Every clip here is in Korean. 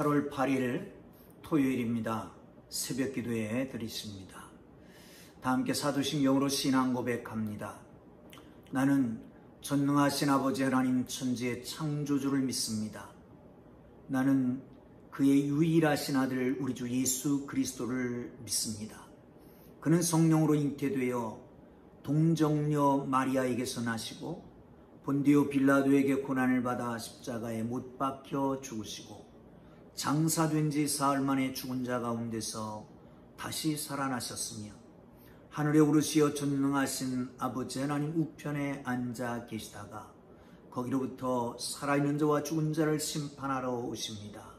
8월 8일 토요일입니다. 새벽 기도에 드리십니다. 다 함께 사도신경으로 신앙 고백합니다. 나는 전능하신 아버지 하나님 천지의 창조주를 믿습니다. 나는 그의 유일하신 아들 우리 주 예수 그리스도를 믿습니다. 그는 성령으로 잉태되어 동정녀 마리아에게서 나시고 본디오 빌라도에게 고난을 받아 십자가에 못 박혀 죽으시고 장사된 지 사흘 만에 죽은 자 가운데서 다시 살아나셨으며 하늘에 오르시어 전능하신 아버지 하나님 우편에 앉아 계시다가 거기로부터 살아있는 자와 죽은 자를 심판하러 오십니다.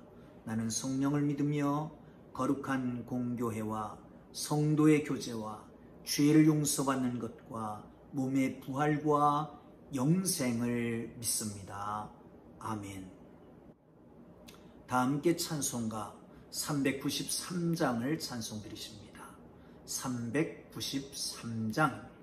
나는 성령을 믿으며 거룩한 공교회와 성도의 교제와 죄를 용서받는 것과 몸의 부활과 영생을 믿습니다. 아멘. 다 함께 찬송가 393장을 찬송드리십니다. 393장입니다.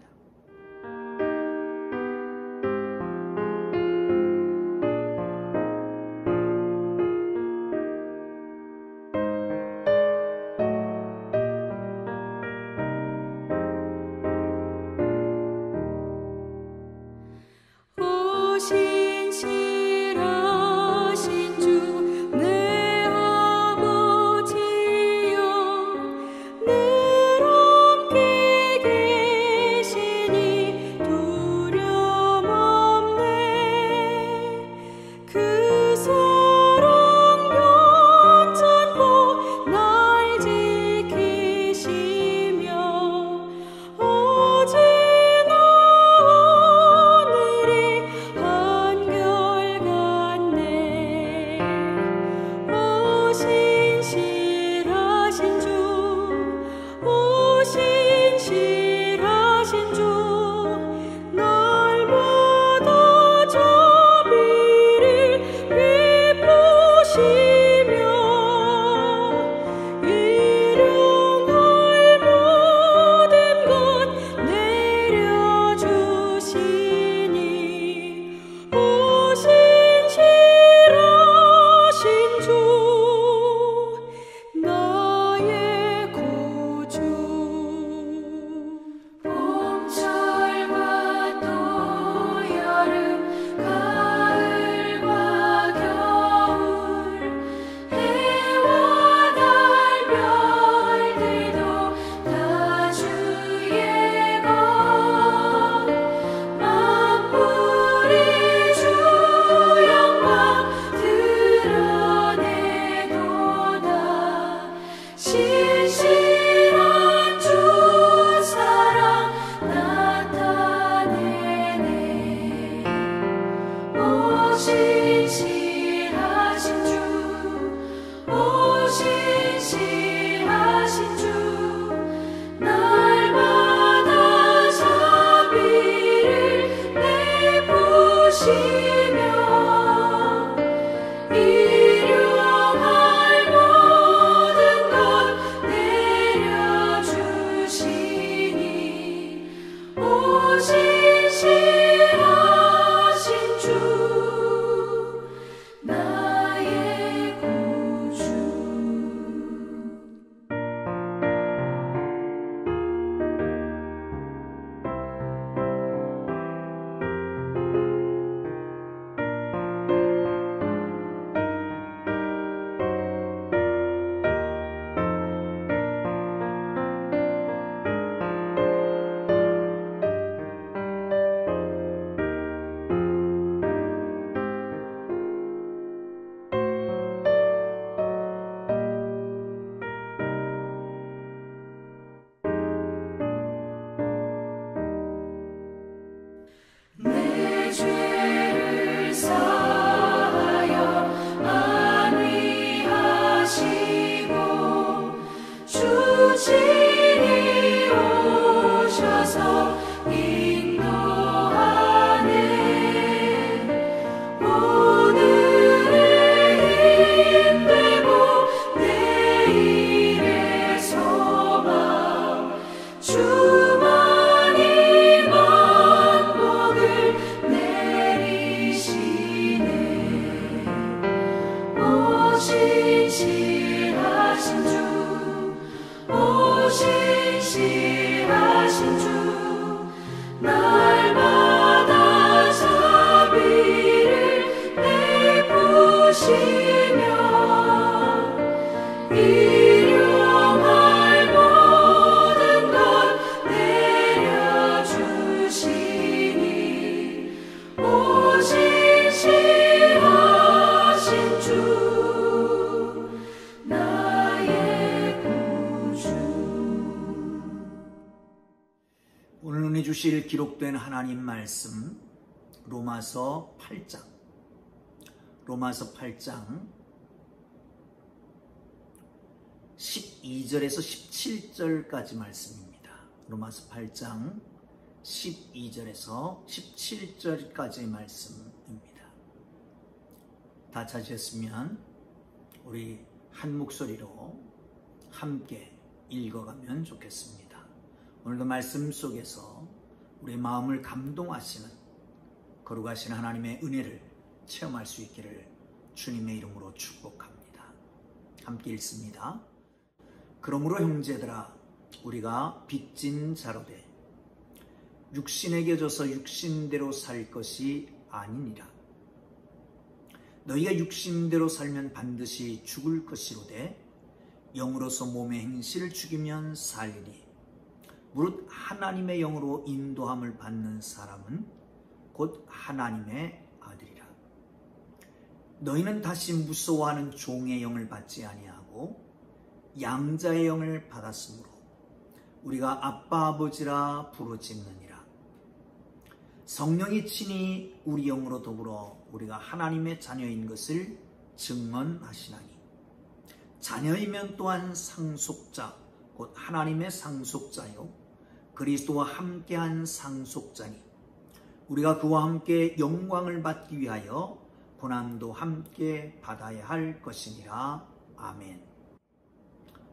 주실 기록된 하나님 말씀 로마서 8장 12절에서 17절까지 말씀입니다. 로마서 8장 12절에서 17절까지의 말씀입니다. 다 찾으셨으면 우리 한 목소리로 함께 읽어가면 좋겠습니다. 오늘도 말씀 속에서 우리 마음을 감동하시는 거룩하신 하나님의 은혜를 체험할 수 있기를 주님의 이름으로 축복합니다. 함께 읽습니다. 그러므로 형제들아 우리가 빚진 자로 돼 육신에게 져서 육신대로 살 것이 아니니라. 너희가 육신대로 살면 반드시 죽을 것이로되 영으로서 몸의 행실을 죽이면 살리리. 무릇 하나님의 영으로 인도함을 받는 사람은 곧 하나님의 아들이라. 너희는 다시 무서워하는 종의 영을 받지 아니하고 양자의 영을 받았으므로 우리가 아빠 아버지라 부르짖느니라. 성령이 친히 우리 영으로 더불어 우리가 하나님의 자녀인 것을 증언하시나니 자녀이면 또한 상속자 곧 하나님의 상속자요 그리스도와 함께한 상속자니 우리가 그와 함께 영광을 받기 위하여 고난도 함께 받아야 할 것이니라. 아멘.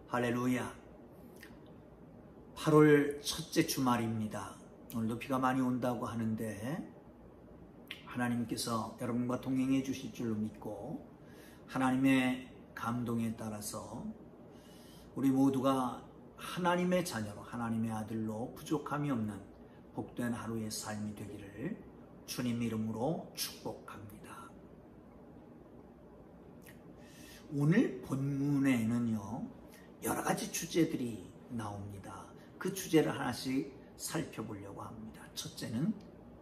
할렐루야. 8월 첫째 주말입니다. 오늘도 비가 많이 온다고 하는데 하나님께서 여러분과 동행해 주실 줄로 믿고 하나님의 감동에 따라서 우리 모두가 하나님의 자녀로 하나님의 아들로 부족함이 없는 복된 하루의 삶이 되기를 주님 이름으로 축복합니다. 오늘 본문에는요 여러 가지 주제들이 나옵니다. 그 주제를 하나씩 살펴보려고 합니다. 첫째는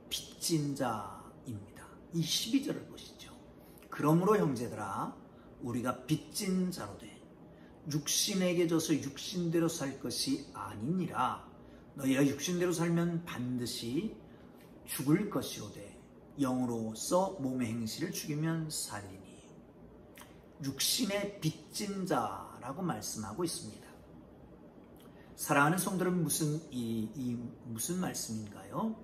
빚진 자입니다. 이 12절을 보시죠. 그러므로 형제들아 우리가 빚진 자로 돼 육신에게 져서 육신대로 살 것이 아니니라. 너희가 육신대로 살면 반드시 죽을 것이로되 영으로서 몸의 행실을 죽이면 살리니. 육신의 빚진 자라고 말씀하고 있습니다. 사랑하는 성도는 무슨 말씀인가요?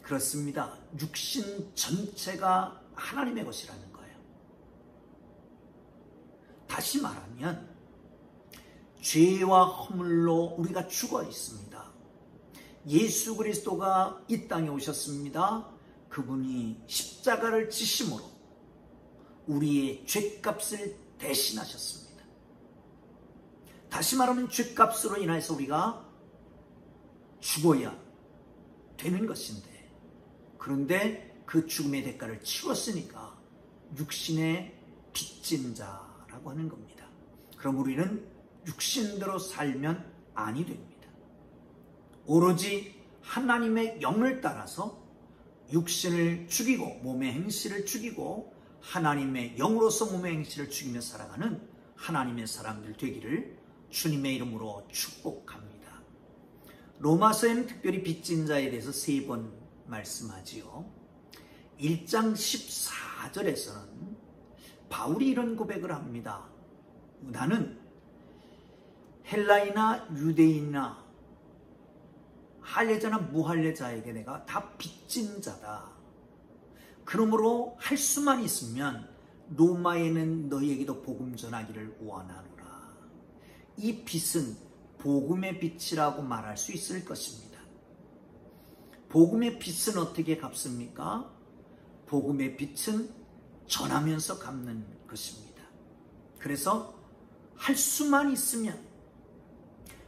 그렇습니다. 육신 전체가 하나님의 것이라는 거예요. 다시 말하면 죄와 허물로 우리가 죽어 있습니다. 예수 그리스도가 이 땅에 오셨습니다. 그분이 십자가를 지심으로 우리의 죄값을 대신하셨습니다. 다시 말하면 죄값으로 인해서 우리가 죽어야 되는 것인데 그런데 그 죽음의 대가를 치렀으니까 육신의 빚진 자라고 하는 겁니다. 그럼 우리는 육신대로 살면 아니 됩니다. 오로지 하나님의 영을 따라서 육신을 죽이고 몸의 행실을 죽이고 하나님의 영으로서 몸의 행실을 죽이며 살아가는 하나님의 사람들 되기를 주님의 이름으로 축복합니다. 로마서에는 특별히 빚진 자에 대해서 3번 말씀하지요. 1장 14절에서는 바울이 이런 고백을 합니다. 나는 헬라이나 유대인이나 할례자나 무할례자에게 내가 다 빚진 자다. 그러므로 할 수만 있으면 로마에는 너희에게도 복음 전하기를 원하노라. 이 빚은 복음의 빚이라고 말할 수 있을 것입니다. 복음의 빚은 어떻게 갚습니까? 복음의 빚은 전하면서 갚는 것입니다. 그래서 할 수만 있으면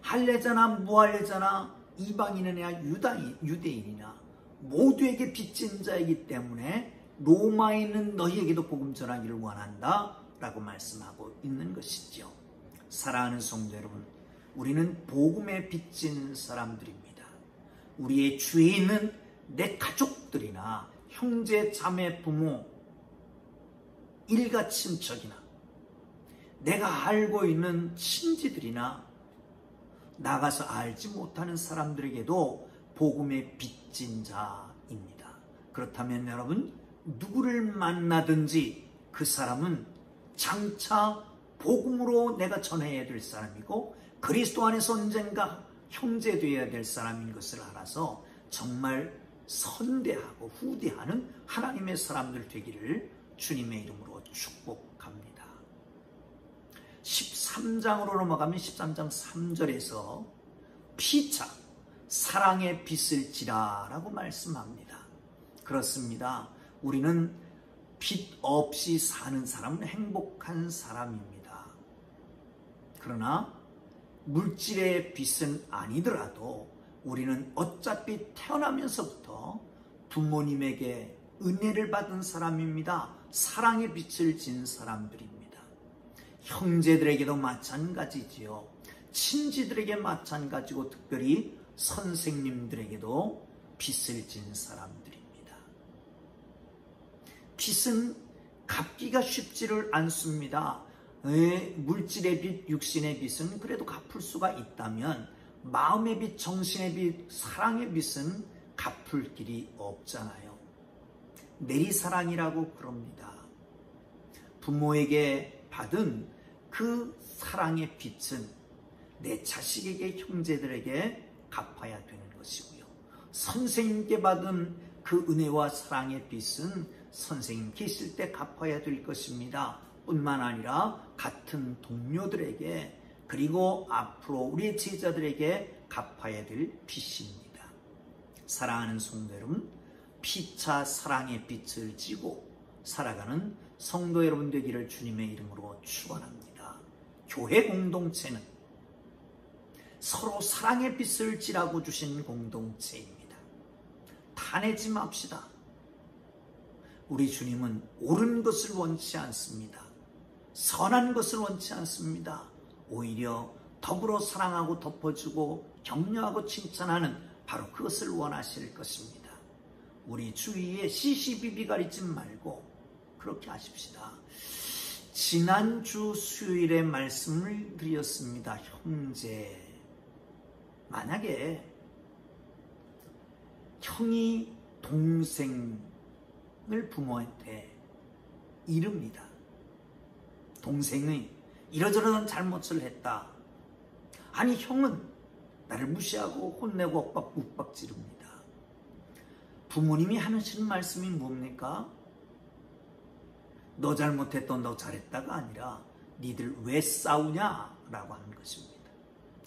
할례자나 무할례자나 이방인이나 유대인이나 모두에게 빚진 자이기 때문에 로마에 있는 너희에게도 복음 전하기를 원한다 라고 말씀하고 있는 것이죠. 사랑하는 성도 여러분, 우리는 복음에 빚진 사람들입니다. 우리의 주위에 있는 내 가족들이나 형제, 자매, 부모, 일가 친척이나 내가 알고 있는 친지들이나 나가서 알지 못하는 사람들에게도 복음의 빚진 자입니다. 그렇다면 여러분, 누구를 만나든지 그 사람은 장차 복음으로 내가 전해야 될 사람이고 그리스도 안에서 언젠가 형제 되어야 될 사람인 것을 알아서 정말 선대하고 후대하는 하나님의 사람들 되기를 주님의 이름으로 축복합니다. 13장으로 넘어가면 13장 3절에서 피차 사랑의 빛을 지라 라고 말씀합니다. 그렇습니다. 우리는 빛 없이 사는 사람은 행복한 사람입니다. 그러나 물질의 빛은 아니더라도 우리는 어차피 태어나면서부터 부모님에게 은혜를 받은 사람입니다. 사랑의 빛을 진 사람들입니다. 형제들에게도 마찬가지지요. 친지들에게 마찬가지고 특별히 선생님들에게도 빛을 진 사람들입니다. 빛은 갚기가 쉽지를 않습니다. 물질의 빛, 육신의 빛은 그래도 갚을 수가 있다면 마음의 빛, 정신의 빛, 사랑의 빛은 갚을 길이 없잖아요. 내리사랑이라고 그럽니다. 부모에게 받은 그 사랑의 빛은 내 자식에게, 형제들에게 갚아야 되는 것이고요. 선생님께 받은 그 은혜와 사랑의 빛은 선생님 계실 때 갚아야 될 것입니다. 뿐만 아니라 같은 동료들에게 그리고 앞으로 우리의 제자들에게 갚아야 될 빛입니다. 사랑하는 성도 여러분, 피차 사랑의 빛을 지고 살아가는 성도 여러분 되기를 주님의 이름으로 축원합니다. 교회 공동체는 서로 사랑의 빛을 지라고 주신 공동체입니다. 타내지 맙시다. 우리 주님은 옳은 것을 원치 않습니다. 선한 것을 원치 않습니다. 오히려 더불어 사랑하고 덮어주고 격려하고 칭찬하는 바로 그것을 원하실 것입니다. 우리 주위에 시시비비 가리지 말고 그렇게 하십시다. 지난주 수요일에 말씀을 드렸습니다. 형제, 만약에 형이 동생을 부모한테 이릅니다. 동생이 이러저러한 잘못을 했다. 아니 형은 나를 무시하고 혼내고 윽박 지릅니다. 부모님이 하시는 말씀이 뭡니까? 너 잘못했던 너 잘했다가 아니라 니들 왜 싸우냐라고 하는 것입니다.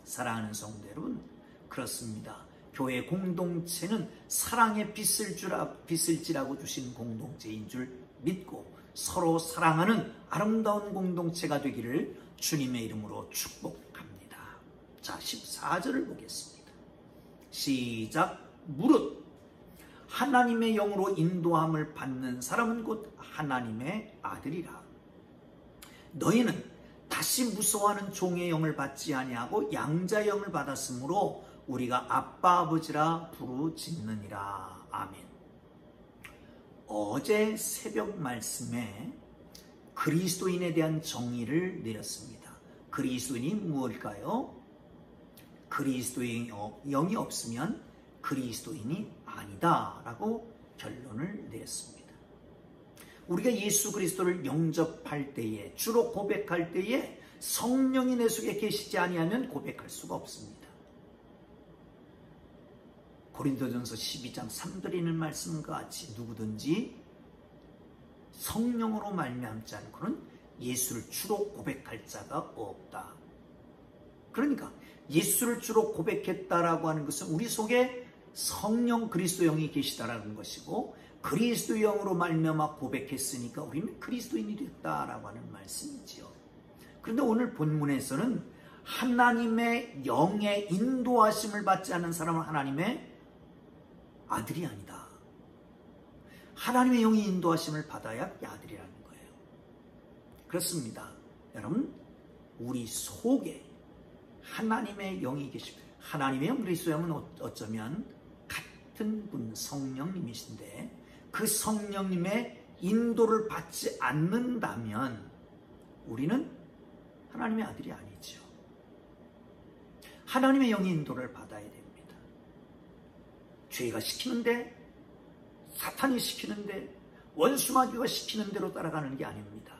사랑하는 성도 여러분, 그렇습니다. 교회 공동체는 사랑의 빛을 지라고 주신 공동체인 줄 믿고 서로 사랑하는 아름다운 공동체가 되기를 주님의 이름으로 축복합니다. 자, 14절을 보겠습니다. 시작. 무릇 하나님의 영으로 인도함을 받는 사람은 곧 하나님의 아들이라. 너희는 다시 무서워하는 종의 영을 받지 아니하고 양자의 영을 받았으므로 우리가 아빠 아버지라 부르짖느니라. 아멘. 어제 새벽 말씀에 그리스도인에 대한 정의를 내렸습니다. 그리스도인이 무엇일까요? 그리스도의 영이 없으면 그리스도인이 아니다 라고 결론을 내렸습니다. 우리가 예수 그리스도를 영접할 때에, 주로 고백할 때에 성령이 내 속에 계시지 아니하면 고백할 수가 없습니다. 고린도전서 12장 3절에 있는 말씀과 같이 누구든지 성령으로 말미암지 않고는 예수를 주로 고백할 자가 없다. 그러니까 예수를 주로 고백했다라고 하는 것은 우리 속에 성령 그리스도 영이 계시다라는 것이고, 그리스도 영으로 말미암아 고백했으니까 우리는 그리스도인이 됐다라고 하는 말씀이지요. 그런데 오늘 본문에서는 하나님의 영의 인도하심을 받지 않는 사람은 하나님의 아들이 아니다. 하나님의 영이 인도하심을 받아야 아들이라는 거예요. 그렇습니다. 여러분, 우리 속에 하나님의 영이 계십니다. 하나님의 영, 그리스도 영은 어쩌면 같은 분 성령님이신데 그 성령님의 인도를 받지 않는다면 우리는 하나님의 아들이 아니죠. 하나님의 영의 인도를 받아야 됩니다. 죄가 시키는데, 사탄이 시키는데, 원수마귀가 시키는 대로 따라가는 게 아닙니다.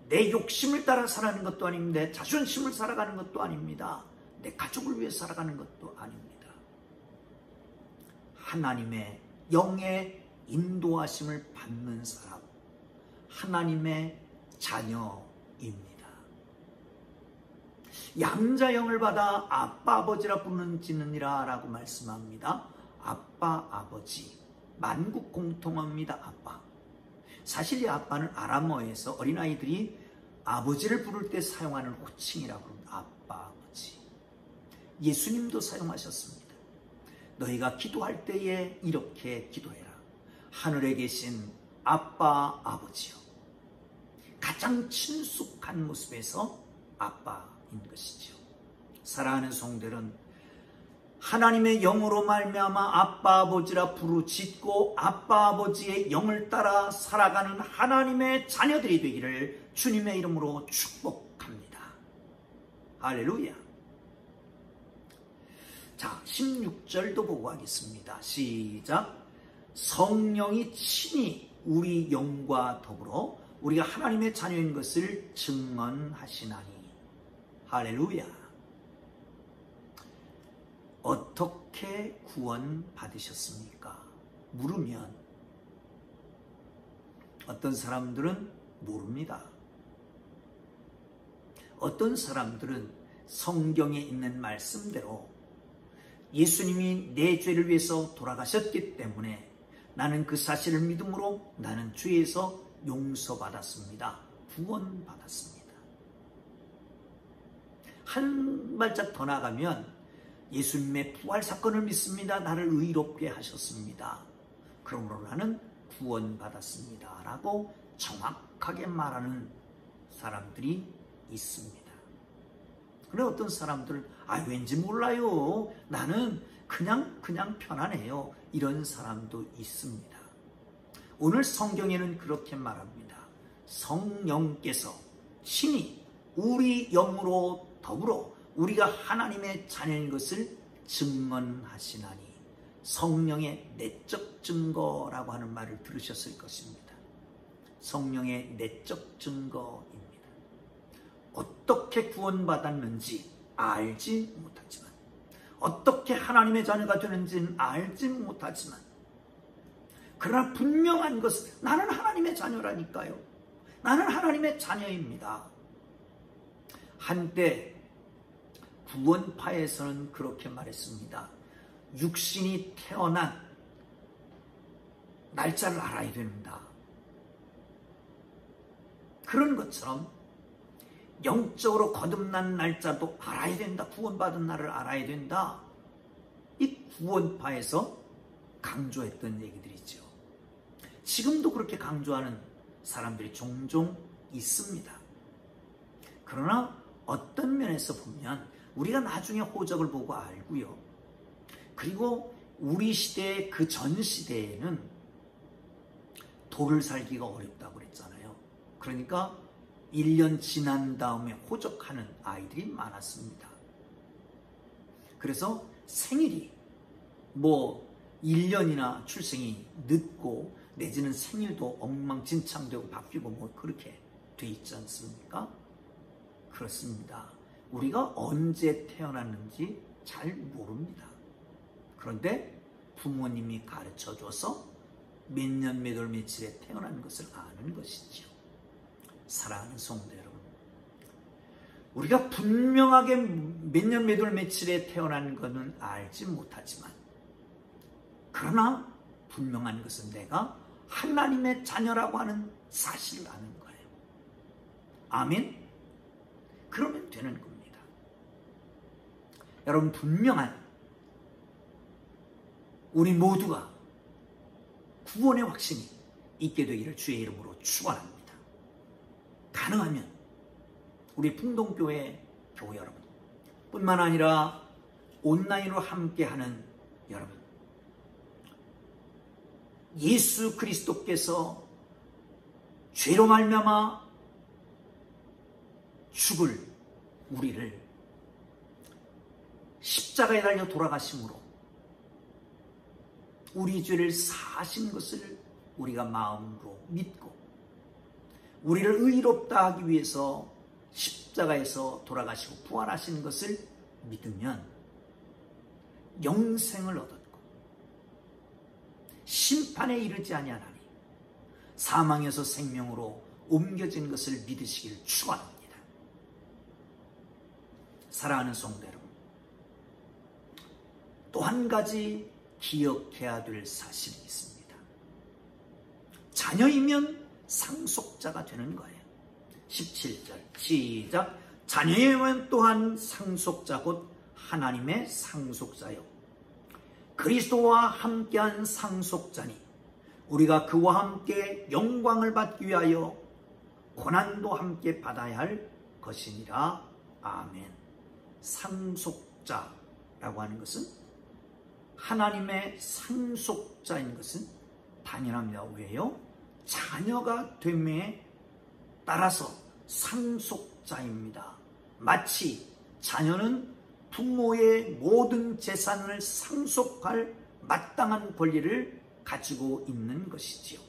내 욕심을 따라 살아가는 것도 아닙니다. 내 자존심을 살아가는 것도 아닙니다. 내 가족을 위해 살아가는 것도 아닙니다. 하나님의 영의 인도하심을 받는 사람, 하나님의 자녀입니다. 양자영을 받아 아빠 아버지라 부르는지느니라 라고 말씀합니다. 아빠 아버지, 만국 공통어입니다. 아빠. 사실 이 아빠는 아람어에서 어린아이들이 아버지를 부를 때 사용하는 호칭이라고 합니다. 아빠 아버지. 예수님도 사용하셨습니다. 너희가 기도할 때에 이렇게 기도해라. 하늘에 계신 아빠 아버지요. 가장 친숙한 모습에서 아빠인 것이죠. 사랑하는 성도들은 하나님의 영으로 말미암아 아빠 아버지라 부르짖고 아빠 아버지의 영을 따라 살아가는 하나님의 자녀들이 되기를 주님의 이름으로 축복합니다. 할렐루야. 자, 16절도 보고 하겠습니다. 시작. 성령이 친히 우리 영과 더불어 우리가 하나님의 자녀인 것을 증언하시나니. 할렐루야. 어떻게 구원 받으셨습니까? 물으면 어떤 사람들은 모릅니다. 어떤 사람들은 성경에 있는 말씀대로 예수님이 내 죄를 위해서 돌아가셨기 때문에 나는 그 사실을 믿음으로 나는 죄에서 용서받았습니다. 구원받았습니다. 한 발짝 더 나가면 예수님의 부활 사건을 믿습니다. 나를 의롭게 하셨습니다. 그러므로 나는 구원받았습니다. 라고 정확하게 말하는 사람들이 있습니다. 그런데 어떤 사람들은 왠지 몰라요. 나는 그냥 편안해요. 이런 사람도 있습니다. 오늘 성경에는 그렇게 말합니다. 성령께서 친히 우리 영으로 더불어 우리가 하나님의 자녀인 것을 증언하시나니. 성령의 내적 증거라고 하는 말을 들으셨을 것입니다. 성령의 내적 증거입니다. 어떻게 구원받았는지 알지 못하지만, 어떻게 하나님의 자녀가 되는지는 알지 못하지만, 그러나 분명한 것은 나는 하나님의 자녀라니까요. 나는 하나님의 자녀입니다. 한때 구원파에서는 그렇게 말했습니다. 육신이 태어난 날짜를 알아야 된다. 그런 것처럼 영적으로 거듭난 날짜도 알아야 된다. 구원받은 날을 알아야 된다. 이 구원파에서 강조했던 얘기들이죠. 지금도 그렇게 강조하는 사람들이 종종 있습니다. 그러나 어떤 면에서 보면 우리가 나중에 호적을 보고 알고요. 그리고 우리 시대 그 전 시대에는 돌을 살기가 어렵다고 그랬잖아요. 그러니까 1년 지난 다음에 호적하는 아이들이 많았습니다. 그래서 생일이 1년이나 출생이 늦고 내지는 생일도 엉망진창되고 바뀌고 그렇게 돼 있지 않습니까? 그렇습니다. 우리가 언제 태어났는지 잘 모릅니다. 그런데 부모님이 가르쳐줘서 몇 년 몇 월 며칠에 태어난 것을 아는 것이죠. 사랑하는 성도 여러분, 우리가 분명하게 몇 년 몇 월 며칠에 태어난 것은 알지 못하지만, 그러나 분명한 것은 내가 하나님의 자녀라고 하는 사실을 아는 거예요. 아멘? 그러면 되는 겁니다. 여러분, 분명한 우리 모두가 구원의 확신이 있게 되기를 주의 이름으로 축원합니다. 가능하면 우리 풍동교회 교회 여러분 뿐만 아니라 온라인으로 함께하는 여러분, 예수 그리스도께서 죄로 말미암아 죽을 우리를 십자가에 달려 돌아가심으로 우리 죄를 사하신 것을 우리가 마음으로 믿고 우리를 의롭다 하기 위해서 십자가에서 돌아가시고 부활하신 것을 믿으면 영생을 얻었고 심판에 이르지 아니하나니 사망에서 생명으로 옮겨진 것을 믿으시길 축원합니다. 사랑하는 성도 여러분, 또 한 가지 기억해야 될 사실이 있습니다. 자녀이면 상속자가 되는 거예요. 17절 시작. 자녀이면 또한 상속자 곧 하나님의 상속자요 그리스도와 함께한 상속자니 우리가 그와 함께 영광을 받기 위하여 고난도 함께 받아야 할 것이니라. 아멘. 상속자라고 하는 것은, 하나님의 상속자인 것은 당연합니다. 왜요? 자녀가 됨에 따라서 상속자입니다. 마치 자녀는 부모의 모든 재산을 상속할 마땅한 권리를 가지고 있는 것이지요.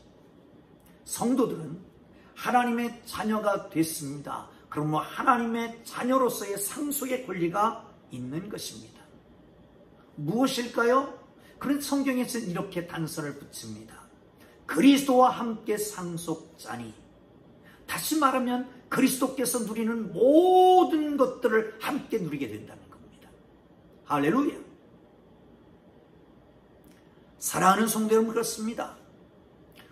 성도들은 하나님의 자녀가 됐습니다. 그러므로 하나님의 자녀로서의 상속의 권리가 있는 것입니다. 무엇일까요? 그런 성경에서는 이렇게 단서를 붙입니다. 그리스도와 함께 상속자니, 다시 말하면 그리스도께서 누리는 모든 것들을 함께 누리게 된다는 겁니다. 할렐루야. 사랑하는 성도 여러분, 그렇습니다.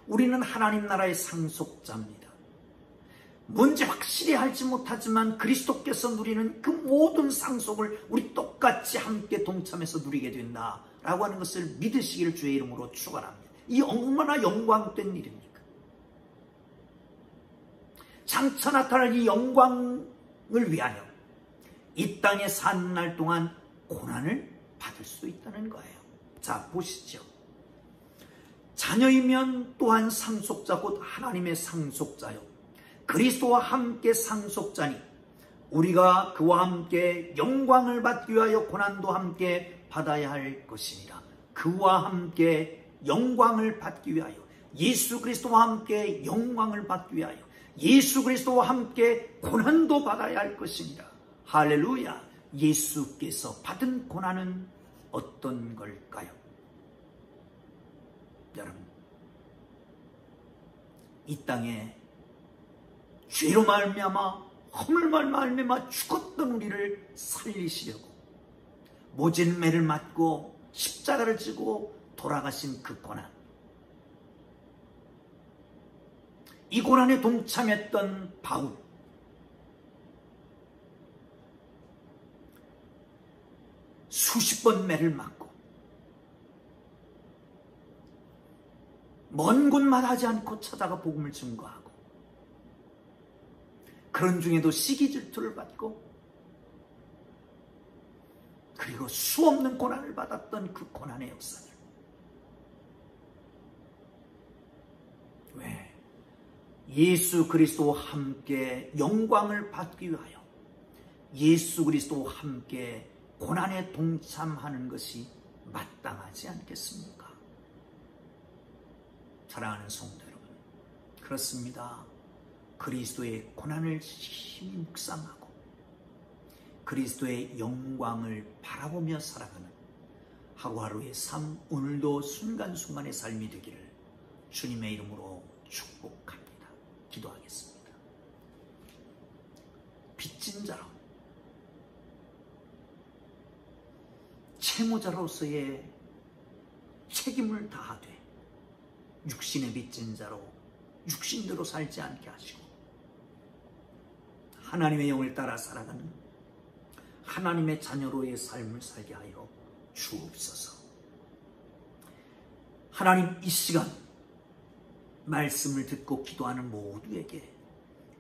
우리는 하나님 나라의 상속자입니다. 뭔지 확실히 알지 못하지만 그리스도께서 누리는 그 모든 상속을 우리 똑같이 함께 동참해서 누리게 된다라고 하는 것을 믿으시기를 주의 이름으로 축원합니다. 이 얼마나 영광된 일입니까? 장차 나타날 이 영광을 위하여 이 땅에 사는 날 동안 고난을 받을 수도 있다는 거예요. 자, 보시죠. 자녀이면 또한 상속자 곧 하나님의 상속자요 그리스도와 함께 상속자니 우리가 그와 함께 영광을 받기 위하여 고난도 함께 받아야 할 것이니라. 그와 함께 영광을 받기 위하여, 예수 그리스도와 함께 영광을 받기 위하여, 예수 그리스도와 함께 고난도 받아야 할 것이니라. 할렐루야. 예수께서 받은 고난은 어떤 걸까요? 여러분, 이 땅에 죄로 말미암아 허물만 말미암아 죽었던 우리를 살리시려고 모진 매를 맞고 십자가를 지고 돌아가신 그 고난, 이 고난에 동참했던 바울, 수십 번 매를 맞고 먼 곳마다 하지 않고 찾아가 복음을 증거하고, 그런 중에도 시기 질투를 받고, 그리고 수없는 고난을 받았던 그 고난의 역사를, 왜? 예수 그리스도와 함께 영광을 받기 위하여 예수 그리스도와 함께 고난에 동참하는 것이 마땅하지 않겠습니까? 사랑하는 성도 여러분, 그렇습니다. 그리스도의 고난을 심히 묵상하고 그리스도의 영광을 바라보며 살아가는 하루하루의 삶, 오늘도 순간순간의 삶이 되기를 주님의 이름으로 축복합니다. 기도하겠습니다. 빚진 자로, 채무자로서의 책임을 다하되 육신의 빚진 자로 육신대로 살지 않게 하시고 하나님의 영을 따라 살아가는 하나님의 자녀로의 삶을 살게 하여 주옵소서. 하나님, 이 시간 말씀을 듣고 기도하는 모두에게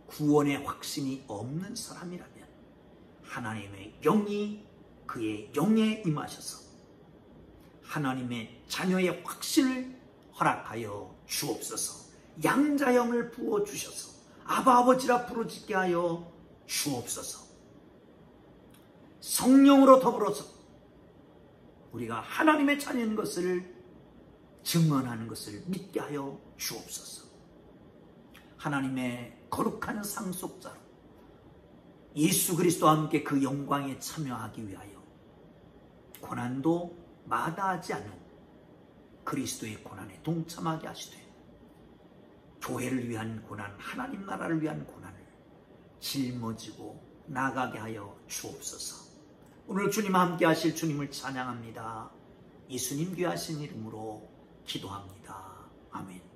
구원의 확신이 없는 사람이라면 하나님의 영이 그의 영에 임하셔서 하나님의 자녀의 확신을 허락하여 주옵소서. 양자영을 부어주셔서 아바 아버지라 부르짖게 하여 주옵소서. 성령으로 더불어서 우리가 하나님의 자녀인 것을 증언하는 것을 믿게 하여 주옵소서. 하나님의 거룩한 상속자로 예수 그리스도와 함께 그 영광에 참여하기 위하여 고난도 마다하지 않는 그리스도의 고난에 동참하게 하시되 교회를 위한 고난, 하나님 나라를 위한 고난을 짊어지고 나가게 하여 주옵소서. 오늘 주님과 함께 하실 주님을 찬양합니다. 예수님 귀하신 이름으로 기도합니다. 아멘.